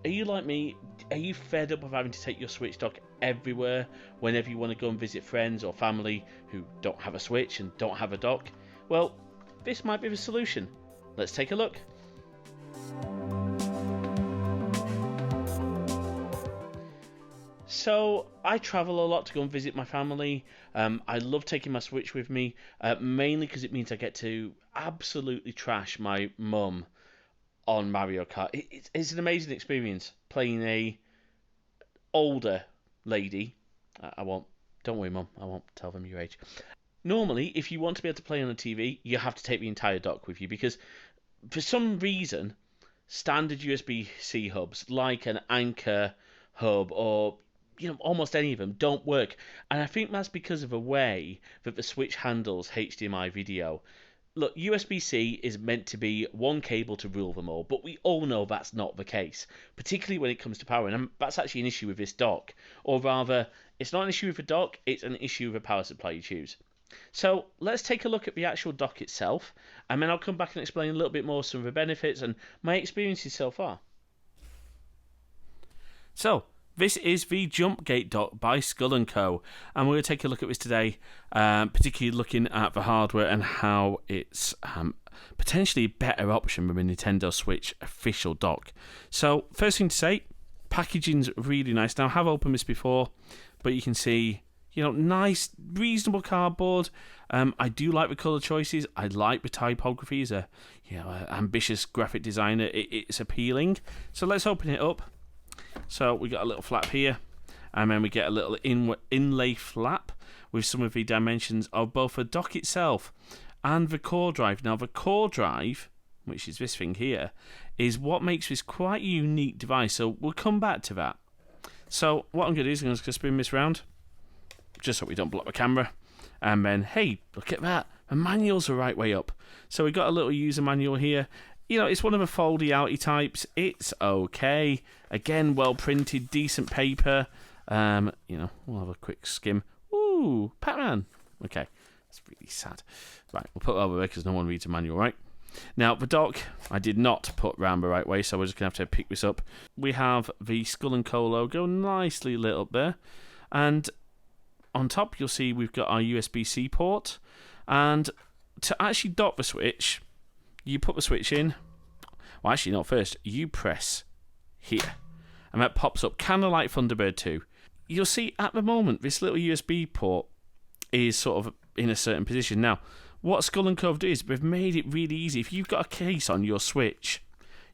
Are you like me? Are you fed up of having to take your Switch dock everywhere whenever you want to go and visit friends or family who don't have a Switch and don't have a dock? Well, this might be the solution. Let's take a look. So, I travel a lot to go and visit my family. I love taking my Switch with me, mainly because it means I get to absolutely trash my mum on Mario Kart. It's an amazing experience playing a older lady. I won't. Don't worry, Mum. I won't tell them your age. Normally, if you want to be able to play on a TV, you have to take the entire dock with you because, for some reason, standard USB-C hubs like an Anchor hub or almost any of them don't work. And I think that's because of the way that the Switch handles HDMI video. Look, USB-C is meant to be one cable to rule them all, but we all know that's not the case, particularly when it comes to power, and that's actually an issue with this dock. Or rather, it's not an issue with the dock, it's an issue with the power supply you choose. So let's take a look at the actual dock itself, and then I'll come back and explain a little bit more some of the benefits and my experiences so far. So, this is the Jumpgate dock by Skull & Co. And we're going to take a look at this today, particularly looking at the hardware and how it's potentially a better option than the Nintendo Switch official dock. So, first thing to say, packaging's really nice. Now, I have opened this before, but you can see, nice, reasonable cardboard. I do like the colour choices. I like the typography. As a ambitious graphic designer, it's appealing. So, let's open it up. So we got a little flap here, and then we get a little inlay flap with some of the dimensions of both the dock itself and the core drive. Now the core drive, which is this thing here, is what makes this quite a unique device, so we'll come back to that. So what I'm going to do is I'm just going to spin this round, just so we don't block the camera, and then, hey, look at that, the manual's the right way up. So we've got a little user manual here. It's one of the foldy outy types. It's okay. Again, well printed, decent paper. We'll have a quick skim. Ooh, Pac-Man. Okay, that's really sad. Right, we'll put that over there because no one reads a manual, right? Now, the dock, I did not put round the right way, so we're just going to have to pick this up. We have the Skull & Co. logo nicely lit up there. And on top, you'll see we've got our USB-C port. And to actually dock the Switch, you put the Switch in. Well, actually, not first. You press here. And that pops up, kind of like Thunderbird 2. You'll see, at the moment, this little USB port is sort of in a certain position. Now, what Skull & Co. do is they've made it really easy. If you've got a case on your Switch,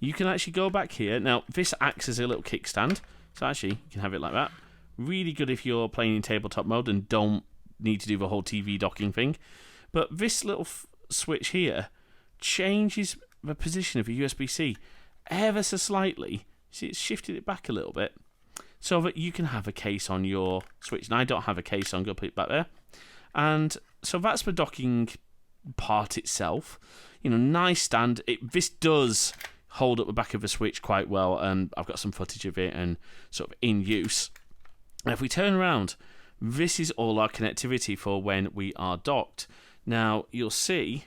you can actually go back here. Now, this acts as a little kickstand. So actually, you can have it like that. Really good if you're playing in tabletop mode and don't need to do the whole TV docking thing. But this little switch here changes the position of a USB-C ever so slightly. See, it's shifted it back a little bit so that you can have a case on your Switch. And I don't have a case, so I'm going to put it back there. And so that's the docking part itself. Nice stand. This does hold up the back of the Switch quite well, and I've got some footage of it and sort of in use. And if we turn around, this is all our connectivity for when we are docked. Now, you'll see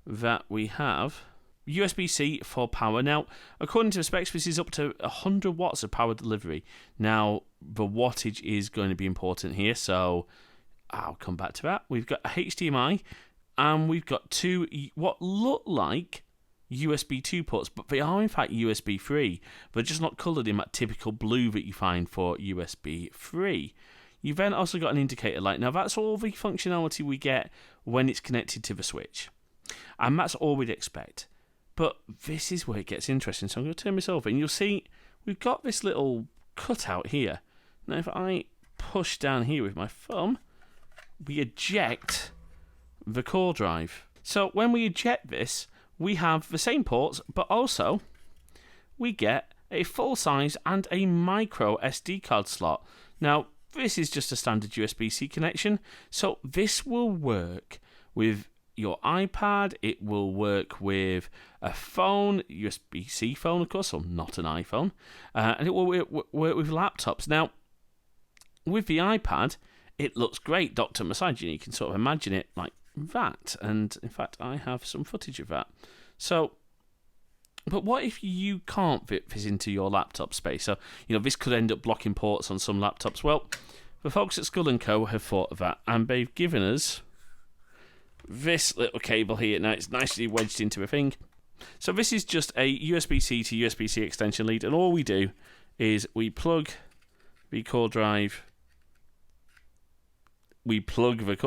that we have USB-C for power. Now, according to the specs, this is up to 100 watts of power delivery. Now, the wattage is going to be important here, so I'll come back to that. We've got a HDMI, and we've got two what look like USB 2 ports, but they are in fact USB 3. They're just not coloured in that typical blue that you find for USB 3. You've then also got an indicator light. Now, that's all the functionality we get when it's connected to the Switch. And that's all we'd expect. But this is where it gets interesting. So I'm going to turn this over, and you'll see we've got this little cutout here. Now, if I push down here with my thumb, we eject the core drive. So when we eject this, we have the same ports, but also we get a full size and a micro SD card slot. Now, this is just a standard USB-C connection, so this will work with your iPad, it will work with a phone, USB-C phone, of course, so not an iPhone, and it will work with laptops. Now, with the iPad, it looks great docked on the side. You can sort of imagine it like that, and in fact, I have some footage of that. So, But what if you can't fit this into your laptop space? So, this could end up blocking ports on some laptops. Well, the folks at Skull & Co. have thought of that, and they've given us this little cable here. Now, it's nicely wedged into a thing. So this is just a USB-C to USB-C extension lead, and all we do is we plug the core drive, we plug the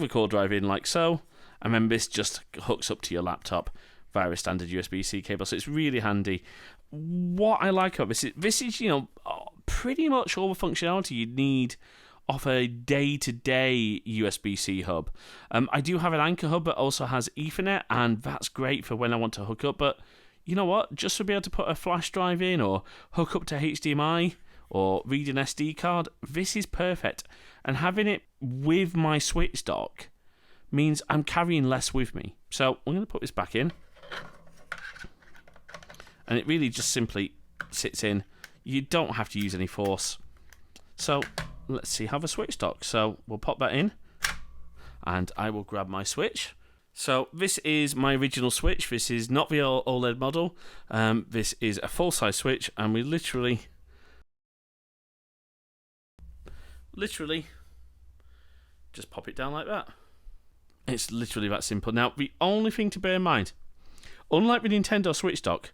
core drive in like so, and then this just hooks up to your laptop via a standard USB-C cable. So it's really handy. What I like about this is pretty much all the functionality you'd need off a day-to-day USB-C hub. I do have an Anchor hub that also has Ethernet, and that's great for when I want to hook up. But you know what? Just to be able to put a flash drive in or hook up to HDMI or read an SD card, this is perfect. And having it with my switch dock means I'm carrying less with me. So I'm going to put this back in. And it really just simply sits in. You don't have to use any force. So let's see how the switch docks. So we'll pop that in, and I will grab my switch. So this is my original switch. This is not the OLED model. This is a full-size switch, and we literally just pop it down like that. It's literally that simple. Now, the only thing to bear in mind, unlike the Nintendo Switch dock,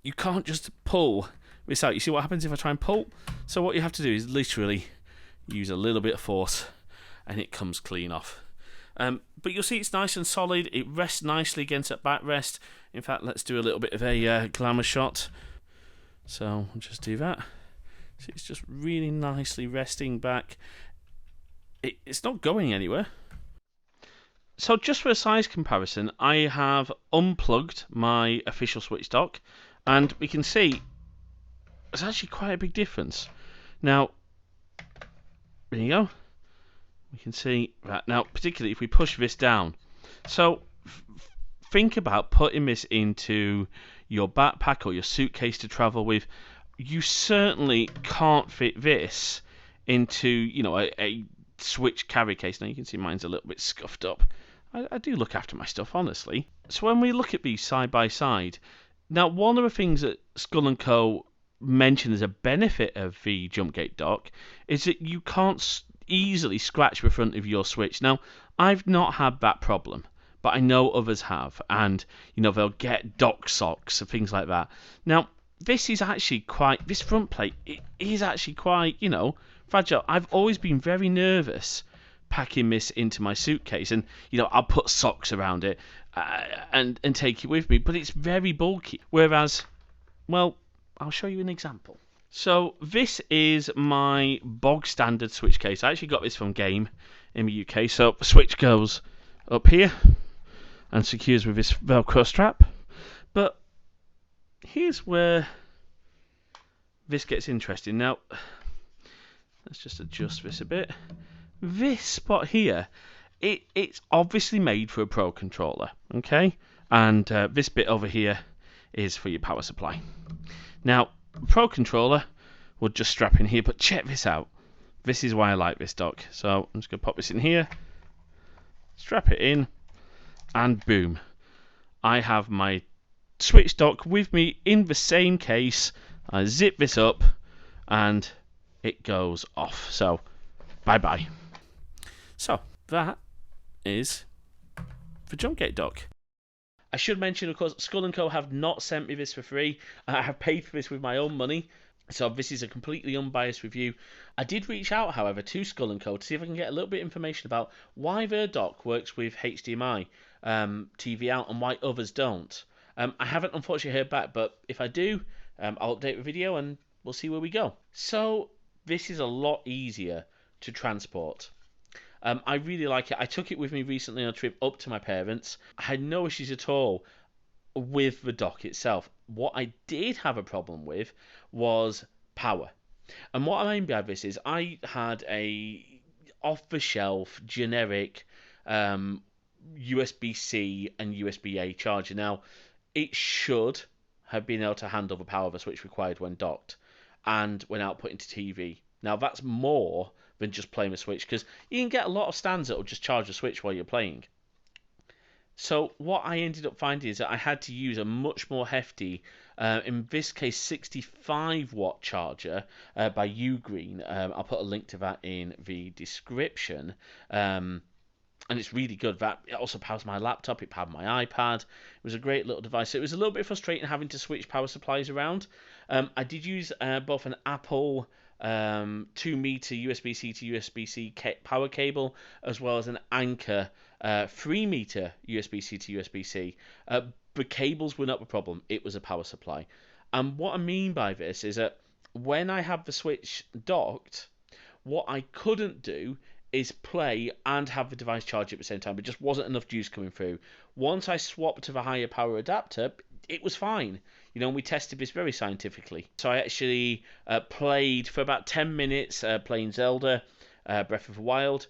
you can't just pull this out. You see what happens if I try and pull? So what you have to do is literally use a little bit of force, and it comes clean off. But you'll see it's nice and solid. It rests nicely against that backrest. In fact, let's do a little bit of a glamour shot. So I'll just do that. See, it's just really nicely resting back. It's not going anywhere. So just for a size comparison, I have unplugged my official switch dock, and we can see there's actually quite a big difference. Now, there you go. We can see that. Now, particularly if we push this down. So, think about putting this into your backpack or your suitcase to travel with. You certainly can't fit this into, a switch carry case. Now, you can see mine's a little bit scuffed up. I do look after my stuff, honestly. So when we look at these side by side, now one of the things that Skull & Co. mention as a benefit of the Jumpgate dock is that you can't easily scratch the front of your switch. Now, I've not had that problem, but I know others have, and they'll get dock socks and things like that. Now, this front plate, it is actually quite, fragile. I've always been very nervous packing this into my suitcase, and I'll put socks around it and take it with me, but it's very bulky. Whereas, well, I'll show you an example. So this is my bog standard switch case. I actually got this from Game in the UK. So the switch goes up here and secures with this Velcro strap. But here's where this gets interesting. Now, let's just adjust this a bit. This spot here, it's obviously made for a Pro controller, okay? And this bit over here is for your power supply. Now, Pro controller would just strap in here, but check this out. This is why I like this dock. So I'm just going to pop this in here, strap it in, and boom. I have my switch dock with me in the same case. I zip this up, and it goes off. So, bye-bye. So, that is the Jumpgate dock. I should mention, of course, Skull & Co. have not sent me this for free. I have paid for this with my own money. So this is a completely unbiased review. I did reach out, however, to Skull & Co. to see if I can get a little bit of information about why their dock works with HDMI TV out and why others don't. I haven't unfortunately heard back, but if I do, I'll update the video and we'll see where we go. So this is a lot easier to transport. I really like it. I took it with me recently on a trip up to my parents. I had no issues at all with the dock itself. What I did have a problem with was power. And what I mean by this is I had a off-the-shelf generic USB-C and USB-A charger. Now, it should have been able to handle the power of a switch required when docked and when outputting to TV. Now, that's more than just playing a switch, because you can get a lot of stands that will just charge a switch while you're playing. So what I ended up finding is that I had to use a much more hefty, in this case, 65-watt charger by Ugreen. I'll put a link to that in the description. Um, and it's really good. That it also powers my laptop, it powered my iPad. It was a great little device. So it was a little bit frustrating having to switch power supplies around. I did use both an Apple 2-meter USB-C to USB-C power cable, as well as an Anker 3-meter USB-C to USB-C. The cables were not the problem; it was a power supply. And what I mean by this is that when I have the switch docked, what I couldn't do is play and have the device charge at the same time. It just wasn't enough juice coming through. Once I swapped to the higher power adapter, it was fine. We tested this very scientifically. So I actually played for about 10 minutes playing Zelda, Breath of the Wild.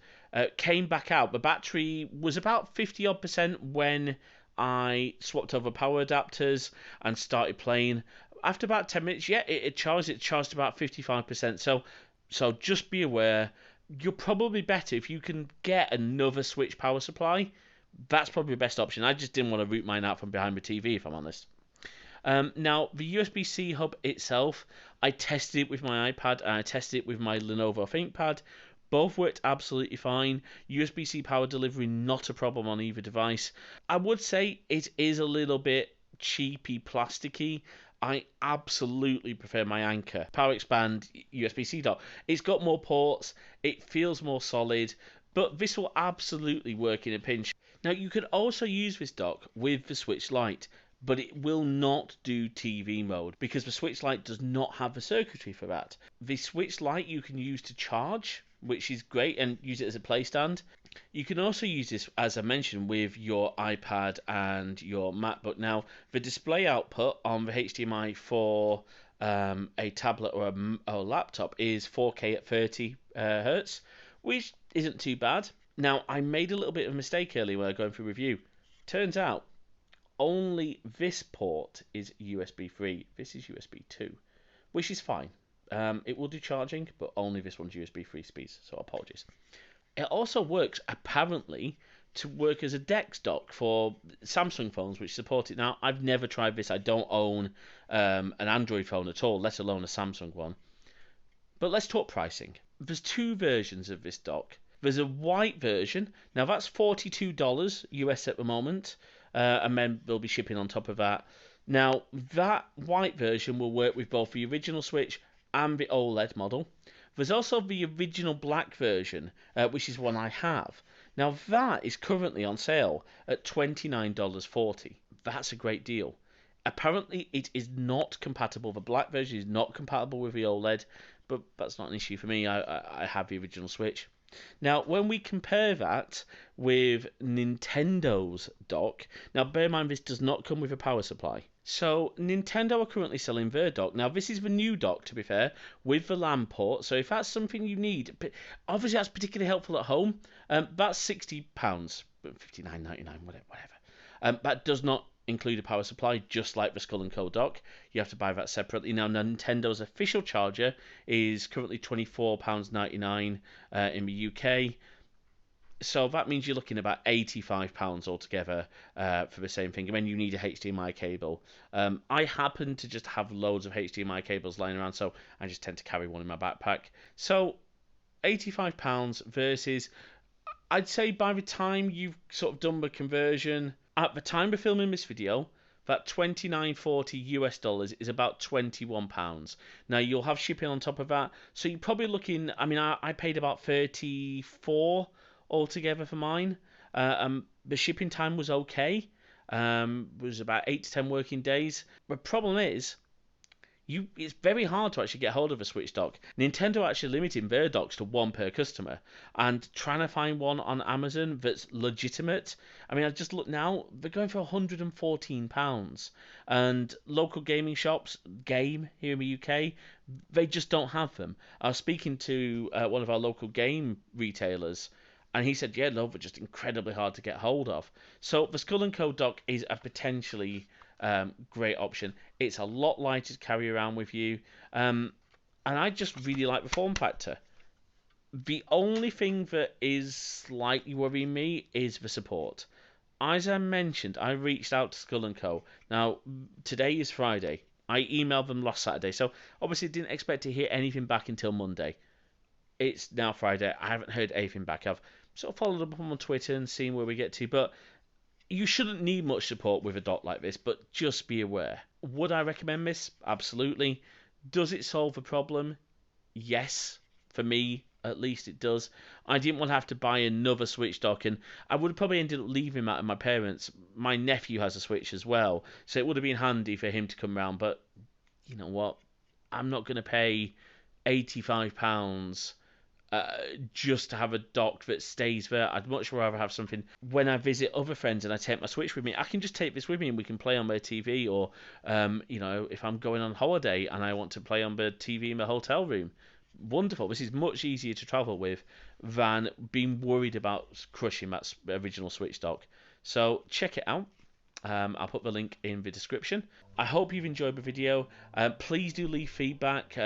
Came back out. The battery was about 50 odd percent when I swapped over power adapters and started playing. After about 10 minutes, yeah, it charged. It charged about 55%. So just be aware, you're probably better if you can get another switch power supply. That's probably the best option. I just didn't want to root mine out from behind the TV, if I'm honest. Now, the USB-C hub itself, I tested it with my iPad and I tested it with my Lenovo ThinkPad. Both worked absolutely fine. USB-C power delivery, not a problem on either device. I would say it is a little bit cheapy, plasticky. I absolutely prefer my Anker Power Expand USB-C dock. It's got more ports, it feels more solid, but this will absolutely work in a pinch. Now, you could also use this dock with the Switch Lite, but it will not do TV mode because the Switch Lite does not have the circuitry for that. The Switch Lite you can use to charge, which is great, and use it as a play stand. You can also use this, as I mentioned, with your iPad and your MacBook. Now, the display output on the HDMI for a tablet or a laptop is 4K at 30 hertz, which isn't too bad. Now, I made a little bit of a mistake earlier when I was going through review. Turns out, only this port is USB 3. This is USB 2, which is fine. It will do charging, but only this one's USB 3 speeds, so apologies. It also works, apparently, to work as a DeX dock for Samsung phones, which support it. Now, I've never tried this. I don't own an Android phone at all, let alone a Samsung one. But let's talk pricing. There's two versions of this dock. There's a white version. Now, that's $42 US at the moment, and then they'll be shipping on top of that. Now, that white version will work with both the original Switch and the OLED model. There's also the original black version, which is one I have. Now, that is currently on sale at $29.40. That's a great deal. Apparently, it is not compatible. The black version is not compatible with the OLED, but that's not an issue for me. I have the original Switch. Now, when we compare that with Nintendo's dock, now bear in mind this does not come with a power supply. So Nintendo are currently selling their dock. Now this is the new dock, to be fair, with the LAN port. So if that's something you need, obviously that's particularly helpful at home. That's £60, £59.99, whatever. That does not include a power supply, just like the Skull and Co dock. You have to buy that separately. Now, Nintendo's official charger is currently £24.99 in the UK. So that means you're looking at about £85 altogether for the same thing. And then you need a HDMI cable. I happen to just have loads of HDMI cables lying around, so I just tend to carry one in my backpack. So £85 versus, I'd say by the time you've sort of done the conversion, at the time of filming this video, that $29.40 US dollars is about £21. Now you'll have shipping on top of that, so you're probably looking. I mean, I paid about 34 altogether for mine. The shipping time was okay. Was about 8 to 10 working days. The problem is, it's very hard to actually get hold of a Switch dock. Nintendo are actually limiting their docks to one per customer, and trying to find one on Amazon that's legitimate. I mean, I just look now; they're going for £114, and local gaming shops, Game here in the UK, they just don't have them. I was speaking to one of our local game retailers. And he said, yeah, no, they're just incredibly hard to get hold of. So the Skull & Co dock is a potentially great option. It's a lot lighter to carry around with you. And I just really like the form factor. The only thing that is slightly worrying me is the support. As I mentioned, I reached out to Skull and Co. Now, today is Friday. I emailed them last Saturday, so obviously didn't expect to hear anything back until Monday. It's now Friday. I haven't heard anything back. I've sort of followed up on Twitter and seen where we get to, but you shouldn't need much support with a dock like this, but just be aware. Would I recommend this? Absolutely. Does it solve a problem? Yes. For me, at least it does. I didn't want to have to buy another Switch dock, and I would have probably ended up leaving that at my parents'. My nephew has a Switch as well, so it would have been handy for him to come round, but you know what? I'm not going to pay £85 just to have a dock that stays there. I'd much rather have something when I visit other friends and I take my Switch with me. I can just take this with me and we can play on their TV, or if I'm going on holiday and I want to play on the TV in the hotel room. Wonderful. This is much easier to travel with than being worried about crushing that original Switch dock. So check it out. I'll put the link in the description. I hope you've enjoyed the video. Please do leave feedback.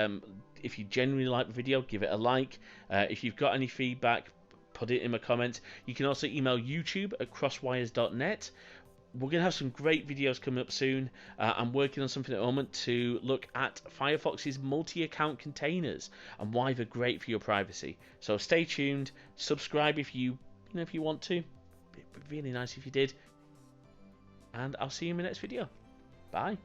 If you genuinely like the video, give it a like. If you've got any feedback, put it in the comments. You can also email YouTube at crosswires.net. We're going to have some great videos coming up soon. I'm working on something at the moment to look at Firefox's multi-account containers and why they're great for your privacy. So stay tuned. Subscribe if you want to. It'd be really nice if you did. And I'll see you in my next video. Bye.